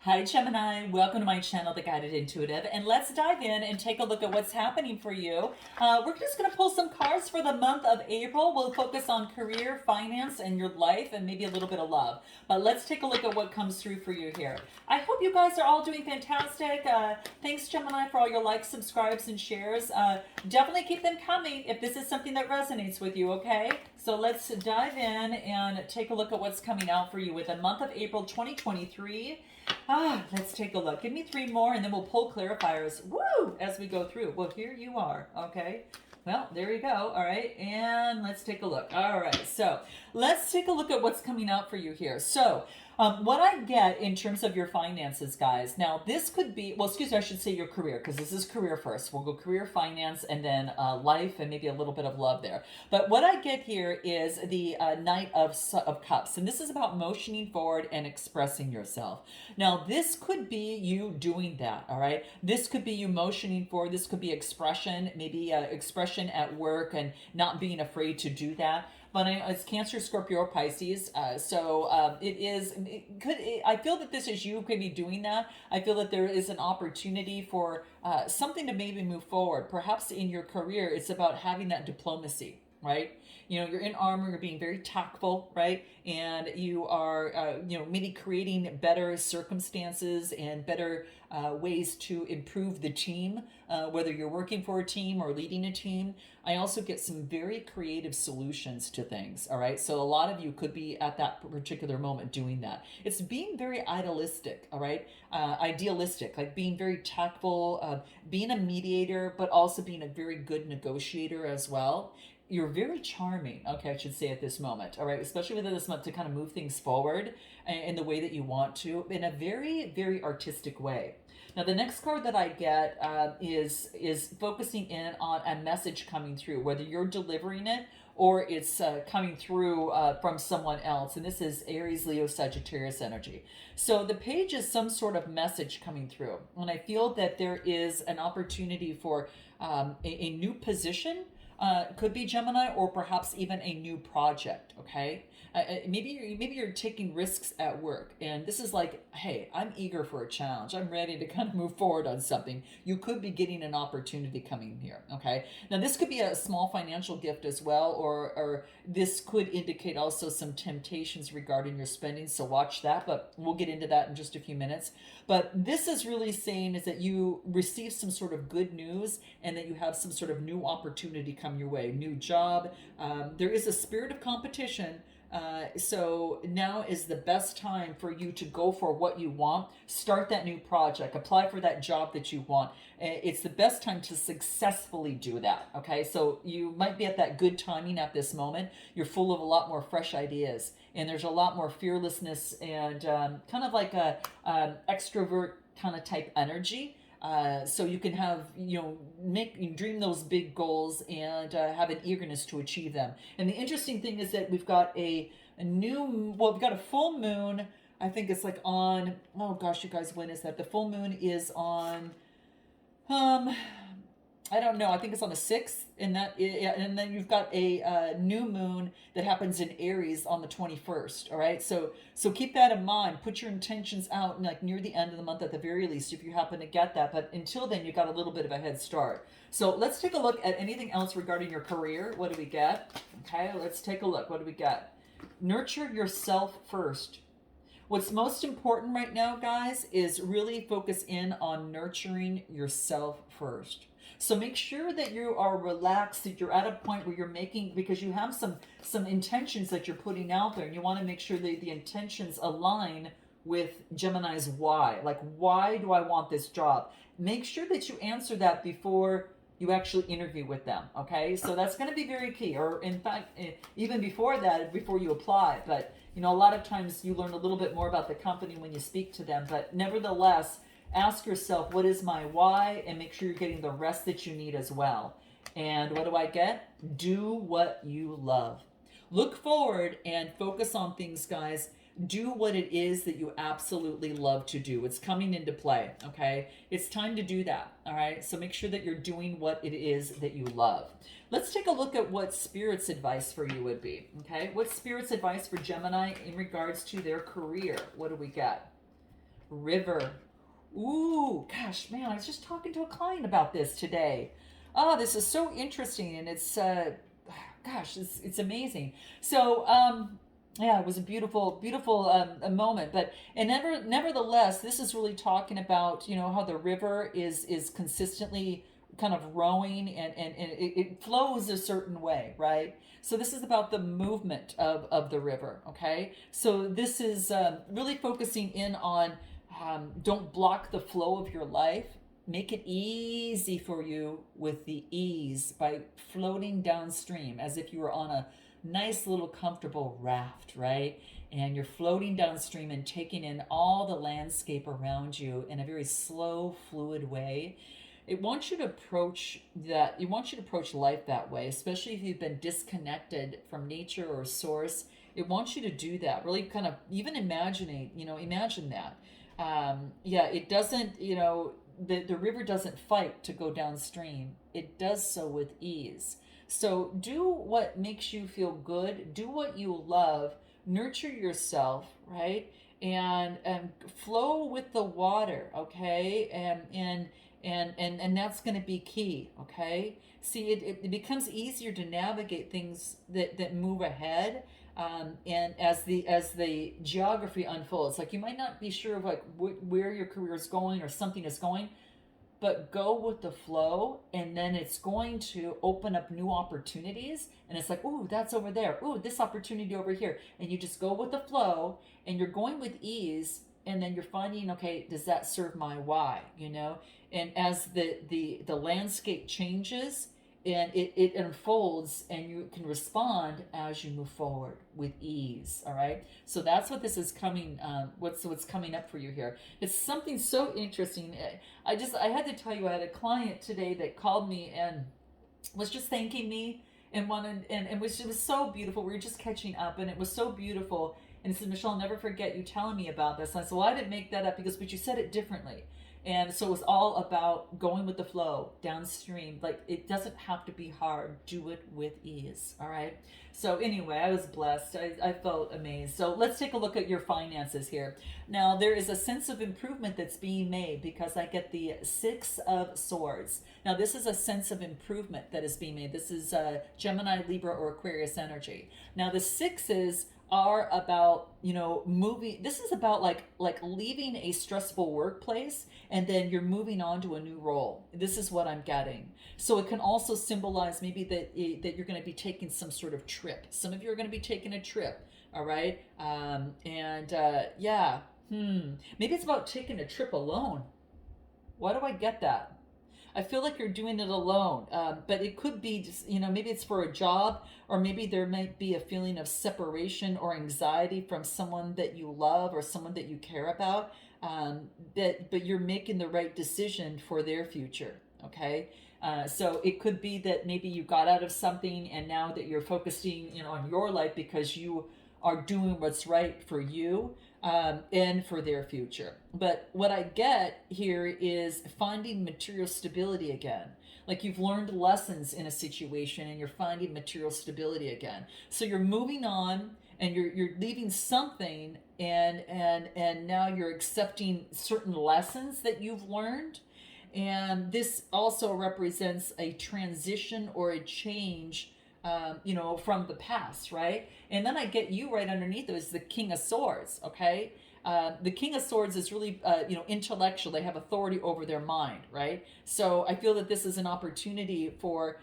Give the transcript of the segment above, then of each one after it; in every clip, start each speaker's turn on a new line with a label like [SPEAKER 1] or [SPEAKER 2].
[SPEAKER 1] Hi Gemini, welcome to my channel, The Guided Intuitive, and let's dive in and take a look at what's happening for you. We're just going to pull some cards for the month of April. We'll focus on career, finance, and your life, and maybe a little bit of love. But let's take a look at what comes through for you here. I hope you guys are all doing fantastic. Thanks Gemini for all your likes, subscribes, and shares. Definitely keep them coming if this is something that resonates with you, okay? So let's dive in and take a look at what's coming out for you with the month of April 2023. Let's take a look. Give me three more and then we'll pull clarifiers. Woo! As we go through. Well, here you are. Okay. Well, there you go. All right. And let's take a look. All right. So let's take a look at what's coming out for you here. So what I get in terms of your finances, guys. Now, this could be, well, excuse me, I should say your career, because this is career first. We'll go career, finance, and then life, and maybe a little bit of love there. But what I get here is the Knight of Cups. And this is about motioning forward and expressing yourself. Now, this could be you doing that, all right? This could be you motioning forward. This could be expression, maybe expression at work and not being afraid to do that. But it's Cancer, Scorpio, or Pisces. I feel that this is you could be doing that. I feel that there is an opportunity for something to maybe move forward. Perhaps in your career, it's about having that diplomacy, right? You know, you're in armor, you're being very tactful, right? And you are, maybe creating better circumstances and better ways to improve the team, whether you're working for a team or leading a team. I also get some very creative solutions to things, all right? So a lot of you could be at that particular moment doing that. It's being very idealistic, all right? Idealistic, like being very tactful, being a mediator, but also being a very good negotiator as well. You're very charming, okay, I should say at this moment, all right, especially within this month to kind of move things forward in the way that you want to, in a very, very artistic way. Now, the next card that I get is focusing in on a message coming through, whether you're delivering it or it's coming through from someone else. And this is Aries, Leo, Sagittarius energy. So the page is some sort of message coming through. And I feel that there is an opportunity for a new position. Could be Gemini, or perhaps even a new project. Okay, maybe you're taking risks at work, and this is like, hey, I'm eager for a challenge. I'm ready to kind of move forward on something. You could be getting an opportunity coming here. Okay, now this could be a small financial gift as well, or this could indicate also some temptations regarding your spending. So watch that, but we'll get into that in just a few minutes. But this is really saying is that you receive some sort of good news and that you have some sort of new opportunity coming your way, new job. There is a spirit of competition. So now is the best time for you to go for what you want, start that new project, apply for that job that you want. It's the best time to successfully do that. Okay, so you might be at that good timing at this moment. You're full of a lot more fresh ideas, and there's a lot more fearlessness and kind of like a extrovert kind of type energy. So you can have, dream those big goals and have an eagerness to achieve them. And the interesting thing is that we've got we've got a full moon. I think it's like on, oh gosh, you guys, when is that? The full moon is on, I don't know. I think it's on the 6th, and then you've got a new moon that happens in Aries on the 21st. All right, so keep that in mind. Put your intentions out like near the end of the month at the very least, if you happen to get that. But until then, you've got a little bit of a head start. So let's take a look at anything else regarding your career. What do we get? Okay, let's take a look. What do we get? Nurture yourself first. What's most important right now, guys, is really focus in on nurturing yourself first. So make sure that you are relaxed, that you're at a point where you're making, because you have some intentions that you're putting out there, and you want to make sure that the intentions align with Gemini's why. Like, why do I want this job? Make sure that you answer that before you actually interview with them, okay? So that's going to be very key, or in fact, even before that, before you apply. But, a lot of times you learn a little bit more about the company when you speak to them, but nevertheless, ask yourself, what is my why? And make sure you're getting the rest that you need as well. And what do I get? Do what you love. Look forward and focus on things, guys. Do what it is that you absolutely love to do. It's coming into play, okay? It's time to do that, all right? So make sure that you're doing what it is that you love. Let's take a look at what Spirit's advice for you would be, okay? What's Spirit's advice for Gemini in regards to their career? What do we get? river. Ooh, gosh, man, I was just talking to a client about this today. Oh, this is so interesting, and it's gosh, it's amazing. So, yeah, it was a beautiful, beautiful a moment. But and nevertheless, this is really talking about how the river is consistently kind of rowing, and it flows a certain way, right? So this is about the movement of the river. Okay, so this is really focusing in on don't block the flow of your life. Make it easy for you with the ease by floating downstream as if you were on a nice little comfortable raft, right? And you're floating downstream and taking in all the landscape around you in a very slow, fluid way. It wants you to approach that. It wants you to approach life that way, especially if you've been disconnected from nature or source. It wants you to do that. Really, kind of even imagine that. Yeah, it doesn't. The river doesn't fight to go downstream. It does so with ease. So do what makes you feel good. Do what you love. Nurture yourself, right? And flow with the water, okay? And that's going to be key, okay? See, it becomes easier to navigate things that move ahead, and as the geography unfolds. Like, you might not be sure of like where your career is going or something is going, but go with the flow, and then it's going to open up new opportunities, and it's like, ooh, that's over there, ooh, this opportunity over here, and you just go with the flow, and you're going with ease, and then you're finding, okay, does that serve my why, and as the landscape changes and it unfolds, and you can respond as you move forward with ease. All right, so that's what this is coming, what's coming up for you here. It's something so interesting. I had to tell you, I had a client today that called me and was just thanking me, and wanted, and it was so beautiful. We were just catching up, and it was so beautiful. And he said, Michelle, I'll never forget you telling me about this. And I said, well, I didn't make that up, because but you said it differently. And so it was all about going with the flow downstream. Like, it doesn't have to be hard. Do it with ease. All right. So anyway, I was blessed. I felt amazed. So let's take a look at your finances here. Now, there is a sense of improvement that's being made, because I get the Six of Swords. Now, this is a sense of improvement that is being made. This is Gemini, Libra, or Aquarius energy. Now, the sixes are about moving. This is about like leaving a stressful workplace, and then you're moving on to a new role. This is what I'm getting. So it can also symbolize maybe that you're going to be taking some sort of trip. Some of you are going to be taking a trip. All right. Yeah. Maybe it's about taking a trip alone. Why do I get that? I feel like you're doing it alone, but it could be just, maybe it's for a job, or maybe there might be a feeling of separation or anxiety from someone that you love or someone that you care about, but you're making the right decision for their future, okay? So it could be that maybe you got out of something, and now that you're focusing, on your life, because you are doing what's right for you, and for their future. But what I get here is finding material stability again. Like, you've learned lessons in a situation, and you're finding material stability again. So you're moving on, and you're leaving something, and now you're accepting certain lessons that you've learned. And this also represents a transition or a change, from the past, right? And then I get you right underneath it is the King of Swords, okay? The King of Swords is really, intellectual. They have authority over their mind, right? So I feel that this is an opportunity for,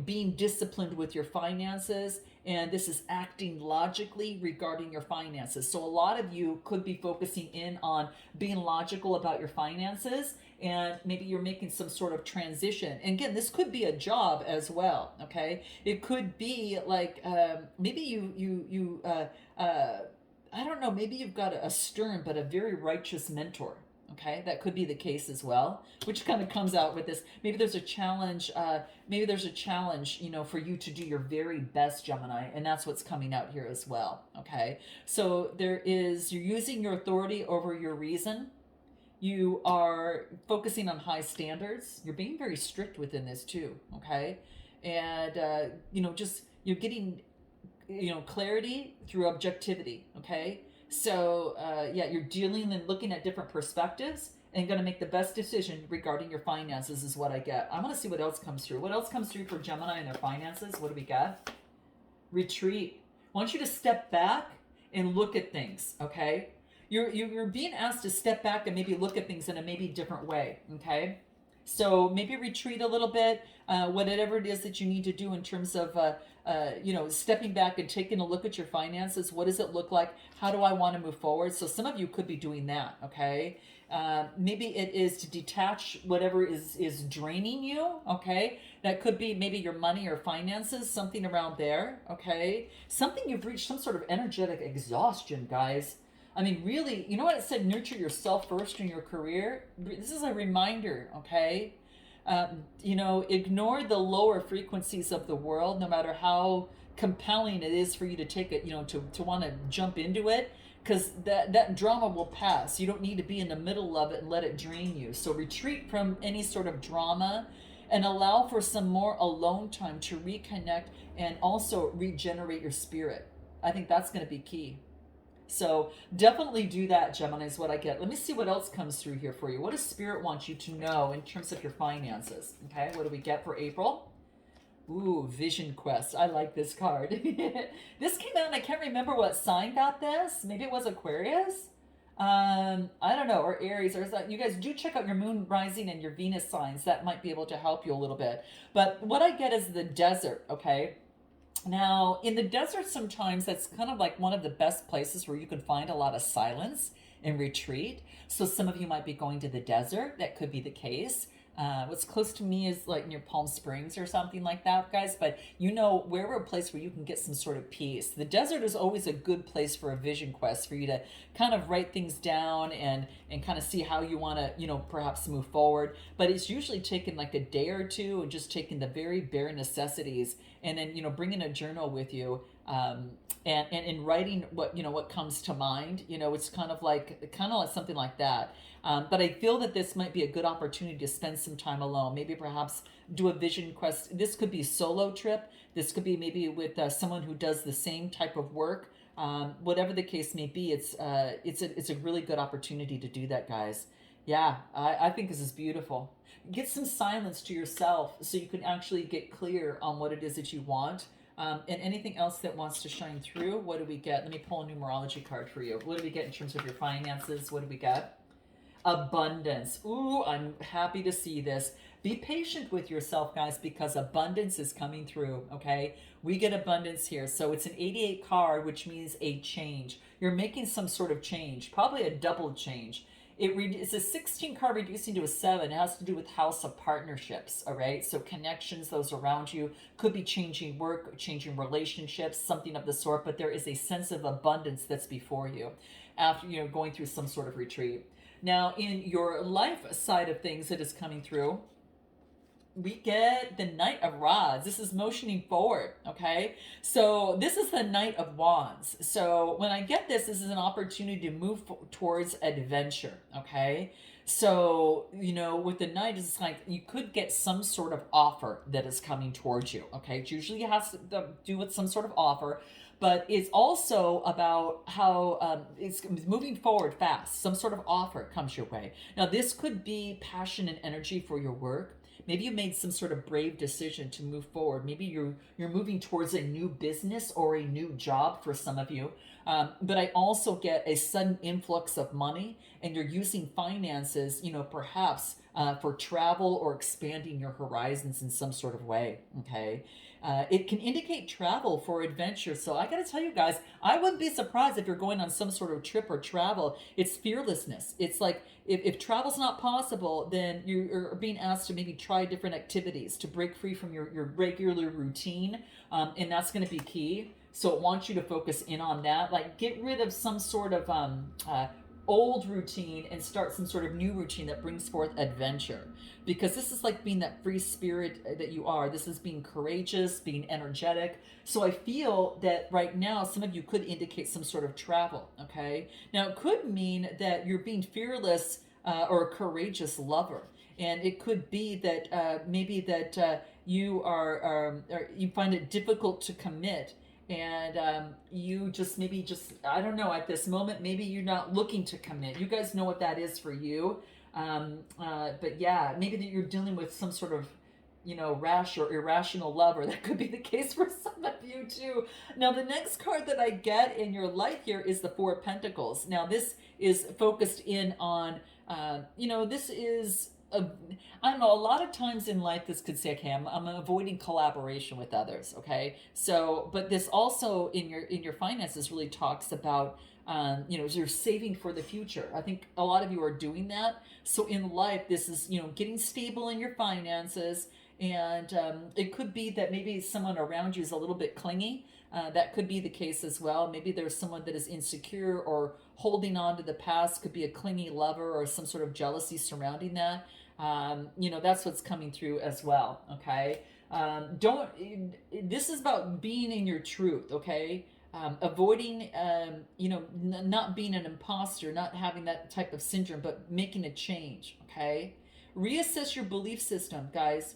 [SPEAKER 1] being disciplined with your finances, and this is acting logically regarding your finances. So a lot of you could be focusing in on being logical about your finances, and maybe you're making some sort of transition. And again, this could be a job as well, okay? It could be like, maybe you I don't know, maybe you've got a stern but a very righteous mentor. Okay, that could be the case as well, which kind of comes out with this. Maybe there's a challenge. For you to do your very best, Gemini, and that's what's coming out here as well. Okay, so you're using your authority over your reason. You are focusing on high standards. You're being very strict within this too. Okay, and just you're getting clarity through objectivity. Okay, So, yeah, you're dealing and looking at different perspectives and going to make the best decision regarding your finances, is what I get. I want to see what else comes through. What else comes through for Gemini and their finances? What do we got? Retreat. I want you to step back and look at things, okay? You're being asked to step back and maybe look at things in a maybe different way, okay? So maybe retreat a little bit, whatever it is that you need to do in terms of, stepping back and taking a look at your finances. What does it look like? How do I want to move forward? So some of you could be doing that, okay? Maybe it is to detach whatever is draining you, okay? That could be maybe your money or finances, something around there, okay? Something you've reached some sort of energetic exhaustion, guys. I mean, really, you know what it said? Nurture yourself first in your career. This is a reminder, okay? Ignore the lower frequencies of the world, no matter how compelling it is for you to take it, to want to jump into it, because that drama will pass. You don't need to be in the middle of it and let it drain you. So retreat from any sort of drama and allow for some more alone time to reconnect and also regenerate your spirit. I think that's going to be key. So definitely do that, Gemini, is what I get. Let me see what else comes through here for you. What does Spirit want you to know in terms of your finances? Okay, what do we get for April? Ooh, Vision Quest. I like this card. This came out and I can't remember what sign got this. Maybe it was Aquarius? I don't know, or Aries, or you guys do check out your moon rising and your Venus signs. That might be able to help you a little bit. But what I get is the desert, okay? Now, in the desert, sometimes that's kind of like one of the best places where you can find a lot of silence and retreat. So some of you might be going to the desert. That could be the case. What's close to me is like near Palm Springs or something like that, guys. But wherever a place where you can get some sort of peace. The desert is always a good place for a vision quest, for you to kind of write things down and kind of see how you want to, perhaps move forward. But it's usually taken like a day or two and just taking the very bare necessities and then, bringing a journal with you. And in writing what comes to mind, it's kind of like something like that. But I feel that this might be a good opportunity to spend some time alone. Maybe perhaps do a vision quest. This could be a solo trip. This could be maybe with someone who does the same type of work. Whatever the case may be, it's a really good opportunity to do that, guys. Yeah, I think this is beautiful. Get some silence to yourself so you can actually get clear on what it is that you want. And anything else that wants to shine through. What do we get? Let me pull a numerology card for you. What do we get in terms of your finances? What do we get? Abundance. Ooh, I'm happy to see this. Be patient with yourself, guys, because abundance is coming through, okay? We get abundance here. So it's an 88 card, which means a change. You're making some sort of change, probably a double change. It's a 16 card reducing to a 7. It has to do with house of partnerships, all right? So connections, those around you, could be changing work, changing relationships, something of the sort, but there is a sense of abundance that's before you after, going through some sort of retreat. Now, in your life side of things that is coming through, we get the Knight of Rods. This is motioning forward, okay? So this is the Knight of Wands. So when I get this is an opportunity to move towards adventure, okay? So, with the Knight, it's like you could get some sort of offer that is coming towards you, okay? It usually has to do with some sort of offer, but it's also about how it's moving forward fast. Some sort of offer comes your way. Now, this could be passion and energy for your work. Maybe you made some sort of brave decision to move forward. Maybe you're moving towards a new business or a new job for some of you. But I also get a sudden influx of money, and you're using finances, perhaps for travel or expanding your horizons in some sort of way. Okay. It can indicate travel for adventure. So I got to tell you guys, I wouldn't be surprised if you're going on some sort of trip or travel. It's fearlessness. It's like if travel's not possible, then you're being asked to maybe try different activities to break free from your regular routine. And that's going to be key. So it wants you to focus in on that. Like get rid of some sort of old routine and start some sort of new routine that brings forth adventure, because this is like being that free spirit that you are. This is being courageous, being energetic. So I feel that right now some of you could indicate some sort of travel. Okay, now it could mean that you're being fearless or a courageous lover, and it could be that maybe that you are you find it difficult to commit, and you just maybe just, I don't know, at this moment maybe you're not looking to commit. You guys know what that is for you. But yeah, maybe that you're dealing with some sort of, rash or irrational love, or that could be the case for some of you too. Now, the next card that I get in your life here is the Four of Pentacles. Now, this is focused in on, this is a, I don't know, a lot of times in life this could say, okay, I'm avoiding collaboration with others, okay? So, but this also in your finances really talks about, you're saving for the future. I think a lot of you are doing that. So in life, this is, getting stable in your finances. And it could be that maybe someone around you is a little bit clingy. That could be the case as well. Maybe there's someone that is insecure or holding on to the past. Could be a clingy lover or some sort of jealousy surrounding that. That's what's coming through as well. Okay. Don't. This is about being in your truth. Okay. Avoiding, not being an imposter, not having that type of syndrome, but making a change. Okay. Reassess your belief system, guys,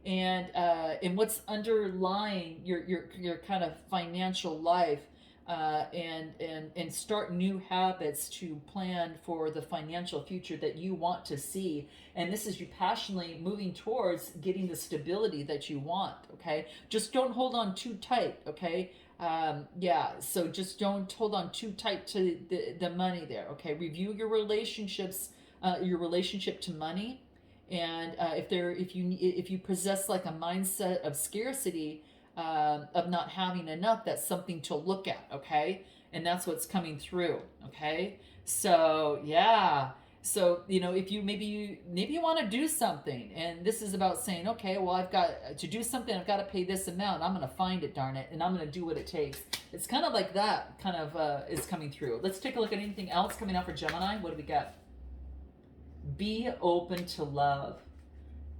[SPEAKER 1] and what's underlying your kind of financial life, and start new habits to plan for the financial future that you want to see. And this is you passionately moving towards getting the stability that you want. Okay, just don't hold on too tight. Okay. So just don't hold on too tight to the money there. Okay, review your relationships, your relationship to money. And if you possess like a mindset of scarcity, of not having enough, that's something to look at. Okay, and that's what's coming through. Okay, so yeah, so if you want to do something, and this is about saying, okay, well, I've got to do something, I've got to pay this amount, I'm gonna find it, darn it, and I'm gonna do what it takes. It's kind of like that kind of is coming through. Let's take a look at anything else coming out for Gemini. What do we got? Be open to love.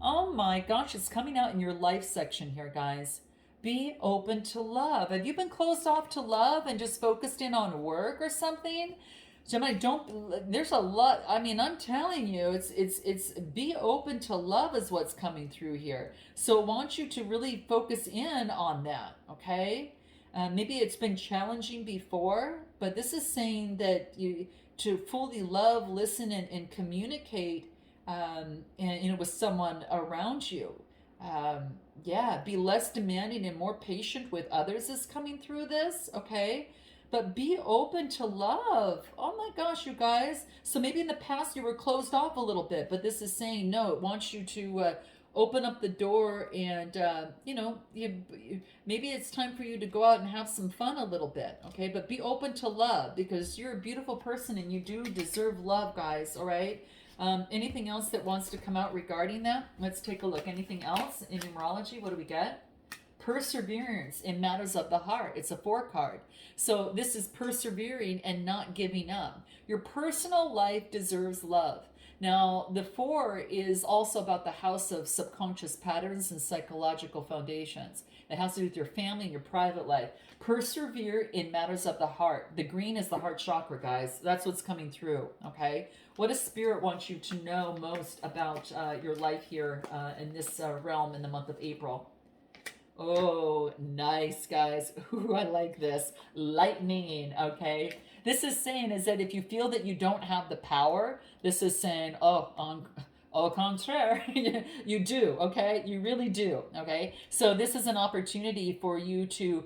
[SPEAKER 1] Oh my gosh, it's coming out in your life section here, guys. Be open to love. Have you been closed off to love and just focused in on work or something? Gemini, there's a lot. I mean, I'm telling you, it's be open to love is what's coming through here. So I want you to really focus in on that, okay? Maybe it's been challenging before, but this is saying that you to fully love, listen, and communicate, with someone around you. Be less demanding and more patient with others is coming through this, okay? But be open to love. Oh my gosh, you guys. So maybe in the past you were closed off a little bit, but this is saying no, it wants you to open up the door, and maybe it's time for you to go out and have some fun a little bit, okay? But be open to love, because you're a beautiful person and you do deserve love, guys. All right. Anything else that wants to come out regarding that? Let's take a look. Anything else in numerology? What do we get? Perseverance in matters of the heart. It's a 4 card. So this is persevering and not giving up. Your personal life deserves love. Now, the 4 is also about the house of subconscious patterns and psychological foundations. It has to do with your family and your private life. Persevere in matters of the heart. The green is the heart chakra, guys. That's what's coming through, okay? What does Spirit want you to know most about your life here in this realm in the month of April? Oh, nice, guys. Ooh, I like this. Lightning, okay? This is saying is that if you feel that you don't have the power, this is saying, au contraire, you do, okay? You really do, okay? So this is an opportunity for you to,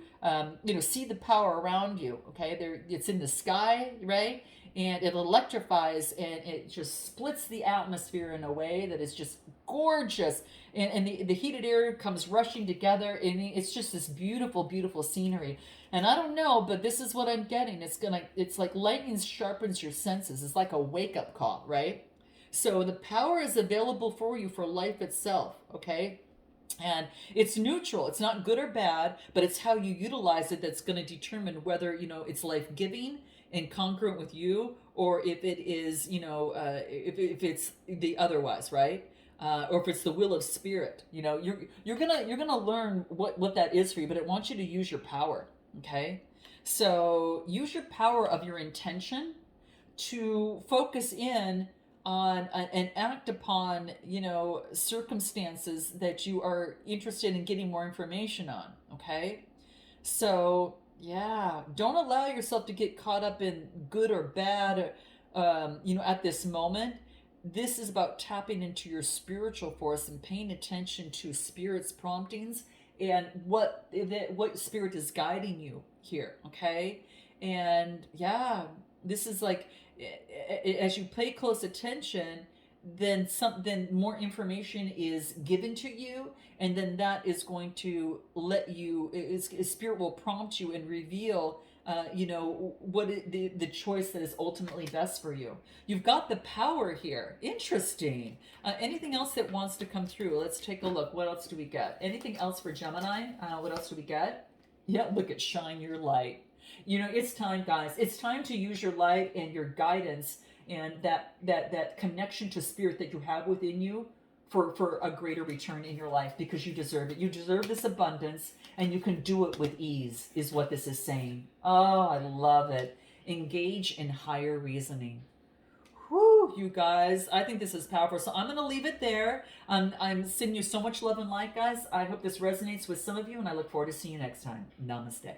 [SPEAKER 1] see the power around you, okay? It's in the sky, right? And it electrifies, and it just splits the atmosphere in a way that is just gorgeous. And the heated air comes rushing together, and it's just this beautiful, beautiful scenery. And I don't know, but this is what I'm getting. It's like lightning sharpens your senses. It's like a wake-up call, right? So the power is available for you for life itself, okay? And it's neutral. It's not good or bad, but it's how you utilize it that's going to determine whether, it's life-giving and congruent with you, or if it is, if it's the otherwise, right? Or if it's the will of Spirit. You're gonna learn what that is for you, but it wants you to use your power. Okay, so use your power of your intention to focus in on and act upon circumstances that you are interested in getting more information on. Okay, So, yeah, don't allow yourself to get caught up in good or bad, at this moment. This is about tapping into your spiritual force and paying attention to spirit's promptings and what spirit is guiding you here, okay? And yeah, this is like as you pay close attention, then more information is given to you, and then that is going to let you spirit will prompt you and reveal the choice that is ultimately best for you. You've got the power here. Interesting. Anything else that wants to come through? Let's take a look. What else do we get? Anything else for Gemini? What else do we get? Yeah, look at shine your light. It's time, guys. It's time to use your light and your guidance and that connection to spirit that you have within you for a greater return in your life, because you deserve it. You deserve this abundance, and you can do it with ease, is what this is saying. Oh, I love it. Engage in higher reasoning. Whew, you guys. I think this is powerful. So I'm going to leave it there. I'm sending you so much love and light, guys. I hope this resonates with some of you, and I look forward to seeing you next time. Namaste.